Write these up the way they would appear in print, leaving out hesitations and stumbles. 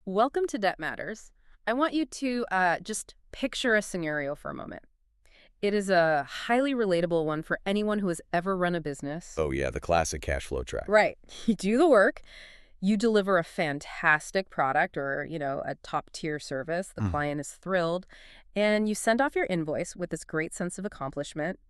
Welcome to Debt Matters. I want you to just picture a scenario for a moment. It is a highly relatable one for anyone who has ever run a business. Oh yeah, the classic cash flow track. Right. You do the work, you deliver a fantastic product or, a top-tier service. The Mm. client is thrilled, and you send off your invoice with this great sense of accomplishment,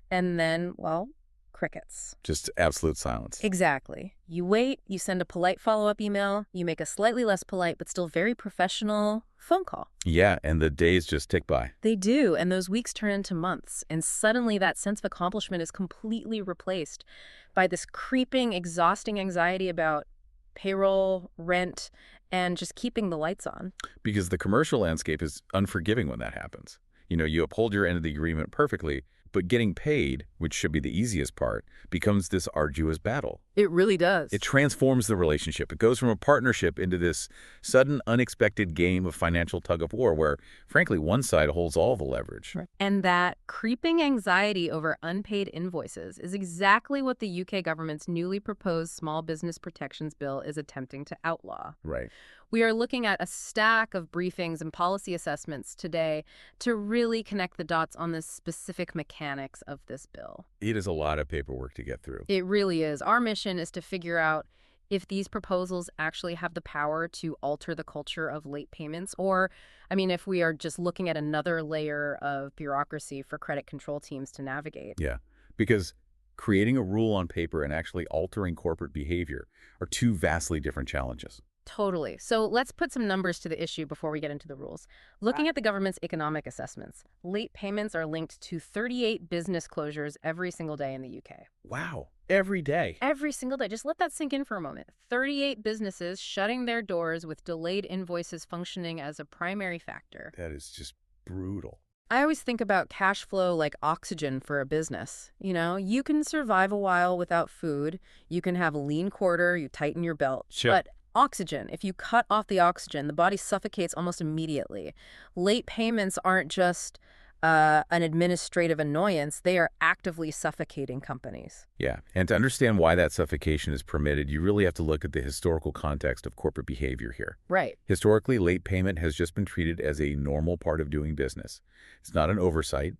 and then, well, crickets. Just absolute silence. Exactly. You wait, you send a polite follow-up email, you make a slightly less polite but still very professional phone call. Yeah, and the days just tick by. They do, and those weeks turn into months, and suddenly that sense of accomplishment is completely replaced by this creeping, exhausting anxiety about payroll, rent, and just keeping the lights on. Because the commercial landscape is unforgiving when that happens. You uphold your end of the agreement perfectly, but getting paid, which should be the easiest part, becomes this arduous battle. It really does. It transforms the relationship. It goes from a partnership into this sudden, unexpected game of financial tug-of-war where, frankly, one side holds all the leverage. Right. And that creeping anxiety over unpaid invoices is exactly what the UK government's newly proposed Small Business Protections Bill is attempting to outlaw. Right. We are looking at a stack of briefings and policy assessments today to really connect the dots on the specific mechanics of this bill. It is a lot of paperwork to get through. It really is. Our mission is to figure out if these proposals actually have the power to alter the culture of late payments, or, if we are just looking at another layer of bureaucracy for credit control teams to navigate. Yeah, because creating a rule on paper and actually altering corporate behavior are two vastly different challenges. Totally. So let's put some numbers to the issue before we get into the rules. Looking at the government's economic assessments, late payments are linked to 38 business closures every single day in the UK. Wow, every day. Every single day. Just let that sink in for a moment. 38 businesses shutting their doors with delayed invoices functioning as a primary factor. That is just brutal. I always think about cash flow like oxygen for a business. You can survive a while without food. You can have a lean quarter. You tighten your belt. Sure. But oxygen, if you cut off the oxygen, the body suffocates almost immediately. Late payments aren't just an administrative annoyance. They are actively suffocating companies. Yeah, and to understand why that suffocation is permitted, you really have to look at the historical context of corporate behavior here. Right. Historically, late payment has just been treated as a normal part of doing business. It's not an oversight.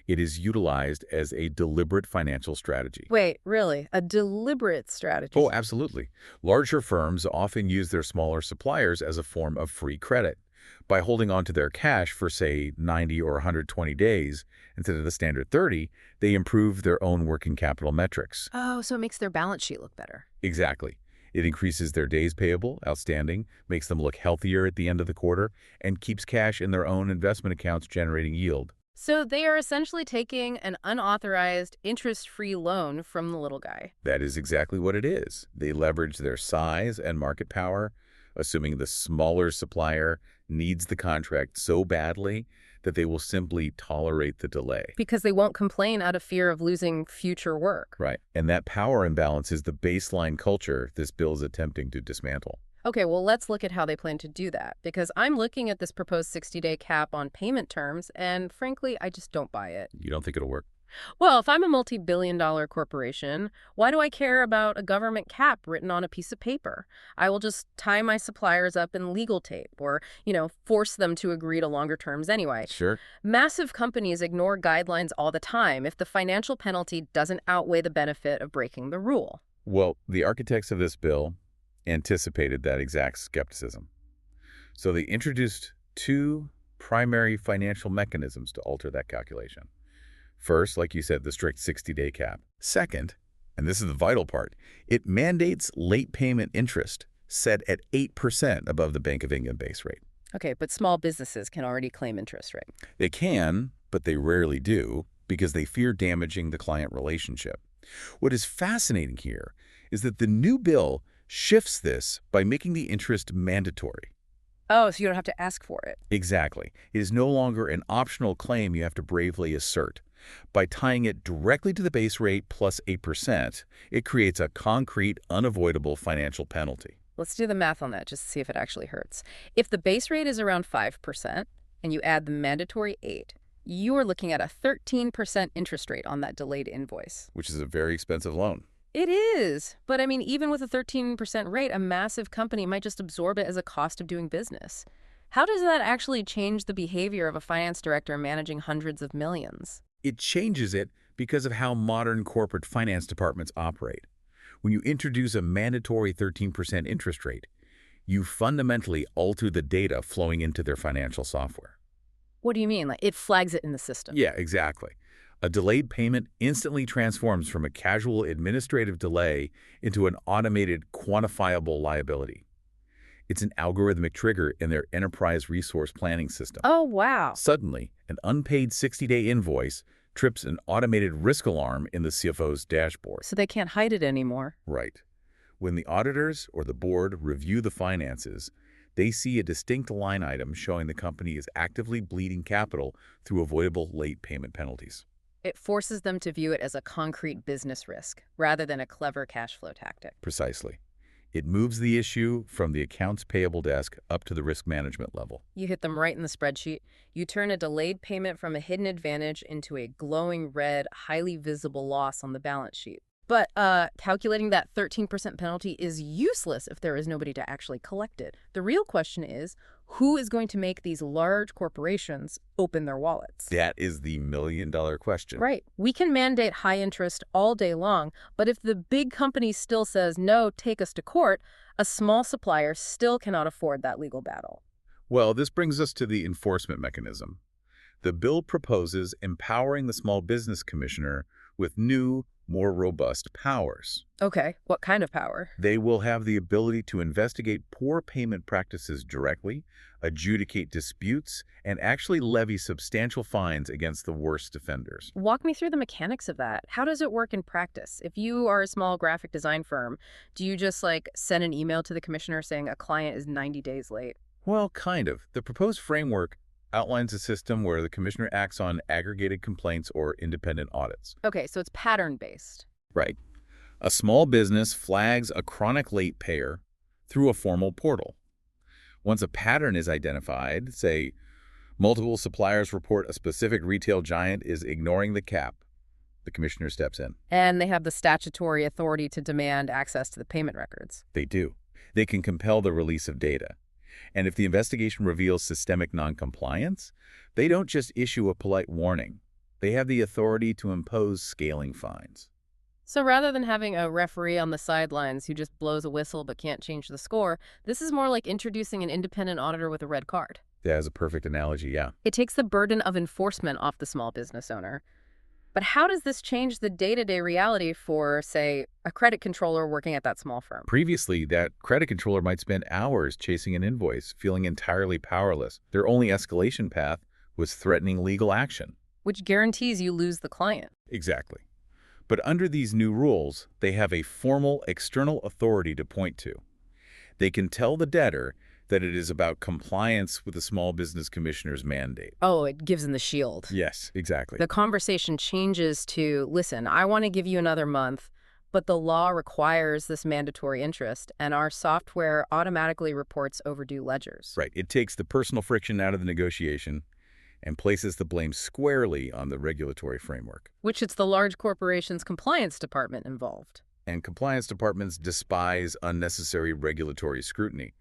It is utilized as a deliberate financial strategy. Wait, really? A deliberate strategy? Oh, absolutely. Larger firms often use their smaller suppliers as a form of free credit. By holding on to their cash for, say, 90 or 120 days instead of the standard 30, they improve their own working capital metrics. Oh, so it makes their balance sheet look better. Exactly. It increases their days payable, outstanding, makes them look healthier at the end of the quarter, and keeps cash in their own investment accounts generating yield. So they are essentially taking an unauthorized, interest-free loan from the little guy. That is exactly what it is. They leverage their size and market power, assuming the smaller supplier needs the contract so badly that they will simply tolerate the delay. Because they won't complain out of fear of losing future work. Right. And that power imbalance is the baseline culture this bill is attempting to dismantle. Okay, well, let's look at how they plan to do that, because I'm looking at this proposed 60-day cap on payment terms, and frankly, I just don't buy it. You don't think it'll work? Well, if I'm a multi-billion-dollar corporation, why do I care about a government cap written on a piece of paper? I will just tie my suppliers up in legal tape or, force them to agree to longer terms anyway. Sure. Massive companies ignore guidelines all the time if the financial penalty doesn't outweigh the benefit of breaking the rule. Well, the architects of this bill anticipated that exact skepticism. So they introduced two primary financial mechanisms to alter that calculation. First, like you said, the strict 60-day cap. Second, and this is the vital part, it mandates late payment interest set at 8% above the Bank of England base rate. Okay, but small businesses can already claim interest rate. They can, but they rarely do, because they fear damaging the client relationship. What is fascinating here is that the new bill shifts this by making the interest mandatory. Oh, so you don't have to ask for it. Exactly. It is no longer an optional claim you have to bravely assert. By tying it directly to the base rate plus 8%, it creates a concrete, unavoidable financial penalty. Let's do the math on that just to see if it actually hurts. If the base rate is around 5% and you add the mandatory 8, you are looking at a 13% interest rate on that delayed invoice. Which is a very expensive loan. It is. But I mean, even with a 13% rate, a massive company might just absorb it as a cost of doing business. How does that actually change the behavior of a finance director managing hundreds of millions? It changes it because of how modern corporate finance departments operate. When you introduce a mandatory 13% interest rate, you fundamentally alter the data flowing into their financial software. What do you mean? Like it flags it in the system? Yeah, exactly. A delayed payment instantly transforms from a casual administrative delay into an automated quantifiable liability. It's an algorithmic trigger in their enterprise resource planning system. Oh, wow. Suddenly, an unpaid 60-day invoice trips an automated risk alarm in the CFO's dashboard. So they can't hide it anymore. Right. When the auditors or the board review the finances, they see a distinct line item showing the company is actively bleeding capital through avoidable late payment penalties. It forces them to view it as a concrete business risk rather than a clever cash flow tactic. Precisely. It moves the issue from the accounts payable desk up to the risk management level. You hit them right in the spreadsheet. You turn a delayed payment from a hidden advantage into a glowing red, highly visible loss on the balance sheet. But calculating that 13% penalty is useless if there is nobody to actually collect it. The real question is, who is going to make these large corporations open their wallets? That is the million-dollar question. Right. We can mandate high interest all day long, but if the big company still says, no, take us to court, a small supplier still cannot afford that legal battle. Well, this brings us to the enforcement mechanism. The bill proposes empowering the Small Business Commissioner with new, more robust powers. Okay, what kind of power? They will have the ability to investigate poor payment practices directly, adjudicate disputes, and actually levy substantial fines against the worst offenders. Walk me through the mechanics of that. How does it work in practice? If you are a small graphic design firm, do you just send an email to the commissioner saying a client is 90 days late? Well, kind of. The proposed framework outlines a system where the commissioner acts on aggregated complaints or independent audits. Okay, so it's pattern-based. Right. A small business flags a chronic late payer through a formal portal. Once a pattern is identified, say, multiple suppliers report a specific retail giant is ignoring the cap, the commissioner steps in. And they have the statutory authority to demand access to the payment records. They do. They can compel the release of data. And if the investigation reveals systemic noncompliance, they don't just issue a polite warning. They have the authority to impose scaling fines. So rather than having a referee on the sidelines who just blows a whistle but can't change the score, this is more like introducing an independent auditor with a red card. That is a perfect analogy, yeah. It takes the burden of enforcement off the small business owner. But how does this change the day-to-day reality for, say, a credit controller working at that small firm? Previously, that credit controller might spend hours chasing an invoice, feeling entirely powerless. Their only escalation path was threatening legal action. Which guarantees you lose the client. Exactly. But under these new rules, they have a formal external authority to point to. They can tell the debtor that it is about compliance with the Small Business Commissioner's mandate. Oh, it gives them the shield. Yes, exactly. The conversation changes to, listen, I want to give you another month, but the law requires this mandatory interest, and our software automatically reports overdue ledgers. Right. It takes the personal friction out of the negotiation and places the blame squarely on the regulatory framework. Which it's the large corporation's compliance department involved. And compliance departments despise unnecessary regulatory scrutiny.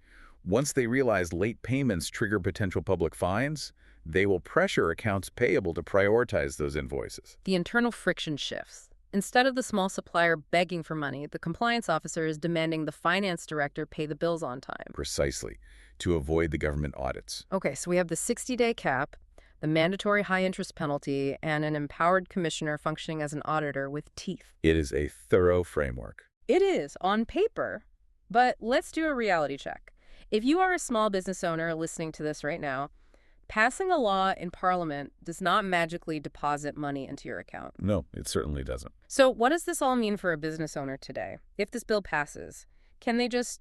Once they realize late payments trigger potential public fines, they will pressure accounts payable to prioritize those invoices. The internal friction shifts. Instead of the small supplier begging for money, the compliance officer is demanding the finance director pay the bills on time. Precisely, to avoid the government audits. Okay, so we have the 60-day cap, the mandatory high-interest penalty, and an empowered commissioner functioning as an auditor with teeth. It is a thorough framework. It is, on paper. But let's do a reality check. If you are a small business owner listening to this right now, passing a law in Parliament does not magically deposit money into your account. No, it certainly doesn't. So what does this all mean for a business owner today? If this bill passes, can they just,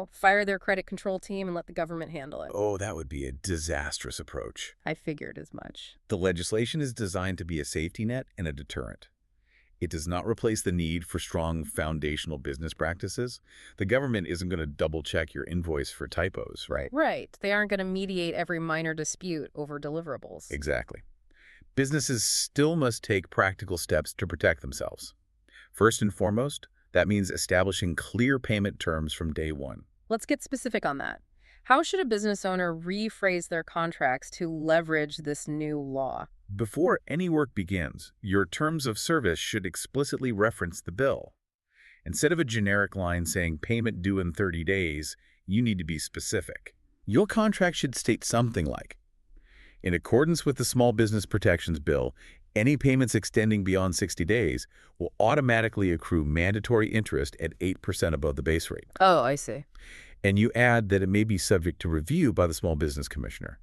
fire their credit control team and let the government handle it? Oh, that would be a disastrous approach. I figured as much. The legislation is designed to be a safety net and a deterrent. It does not replace the need for strong foundational business practices. The government isn't going to double-check your invoice for typos, right? Right. They aren't going to mediate every minor dispute over deliverables. Exactly. Businesses still must take practical steps to protect themselves. First and foremost, That means establishing clear payment terms from day one. Let's get specific on that. How should a business owner rephrase their contracts to leverage this new law? Before any work begins, your terms of service should explicitly reference the bill. Instead of a generic line saying payment due in 30 days, you need to be specific. Your contract should state something like, in accordance with the Small Business Protections Bill, any payments extending beyond 60 days will automatically accrue mandatory interest at 8% above the base rate. Oh, I see. And you add that it may be subject to review by the Small Business Commissioner.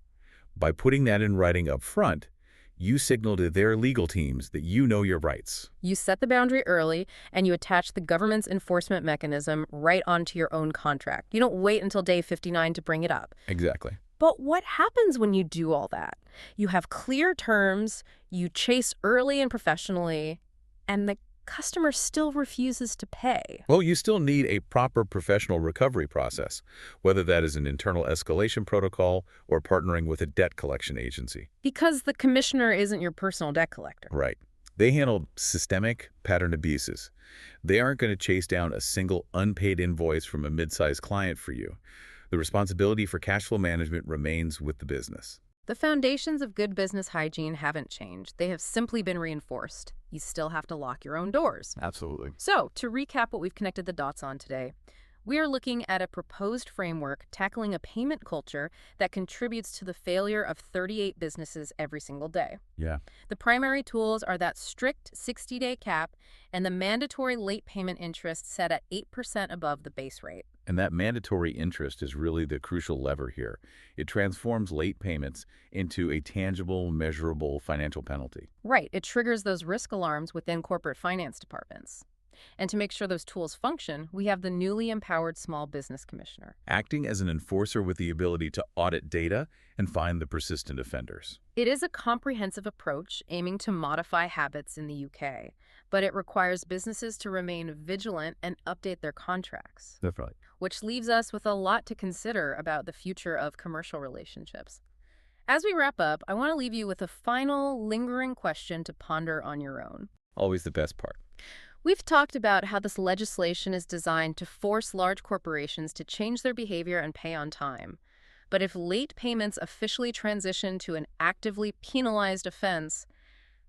By putting that in writing up front, you signal to their legal teams that you know your rights. You set the boundary early, and you attach the government's enforcement mechanism right onto your own contract. You don't wait until day 59 to bring it up. Exactly. But what happens when you do all that? You have clear terms, you chase early and professionally, and the customer still refuses to pay. Well, you still need a proper professional recovery process, whether that is an internal escalation protocol or partnering with a debt collection agency. Because the commissioner isn't your personal debt collector. Right. They handle systemic pattern abuses. They aren't going to chase down a single unpaid invoice from a mid-sized client for you. The responsibility for cash flow management remains with the business. The foundations of good business hygiene haven't changed. They have simply been reinforced. You still have to lock your own doors. Absolutely. So, to recap what we've connected the dots on today, we are looking at a proposed framework tackling a payment culture that contributes to the failure of 38 businesses every single day. Yeah. The primary tools are that strict 60-day cap and the mandatory late payment interest set at 8% above the base rate. And that mandatory interest is really the crucial lever here. It transforms late payments into a tangible, measurable financial penalty. Right, it triggers those risk alarms within corporate finance departments. And to make sure those tools function, we have the newly empowered Small Business Commissioner. Acting as an enforcer with the ability to audit data and find the persistent offenders. It is a comprehensive approach aiming to modify habits in the UK, but it requires businesses to remain vigilant and update their contracts. Definitely. Which leaves us with a lot to consider about the future of commercial relationships. As we wrap up, I want to leave you with a final, lingering question to ponder on your own. Always the best part. We've talked about how this legislation is designed to force large corporations to change their behavior and pay on time. But if late payments officially transition to an actively penalized offense,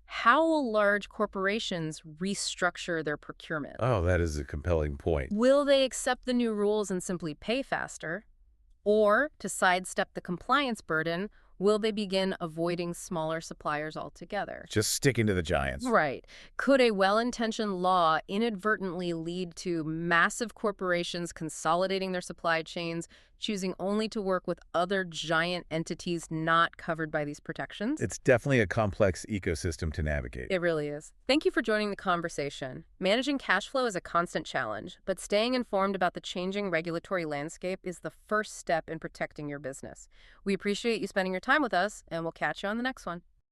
how will large corporations restructure their procurement? Oh, that is a compelling point. Will they accept the new rules and simply pay faster? Or, to sidestep the compliance burden, will they begin avoiding smaller suppliers altogether? Just sticking to the giants. Right. Could a well-intentioned law inadvertently lead to massive corporations consolidating their supply chains, choosing only to work with other giant entities not covered by these protections? It's definitely a complex ecosystem to navigate. It really is. Thank you for joining the conversation. Managing cash flow is a constant challenge, but staying informed about the changing regulatory landscape is the first step in protecting your business. We appreciate you spending your time with us, and we'll catch you on the next one.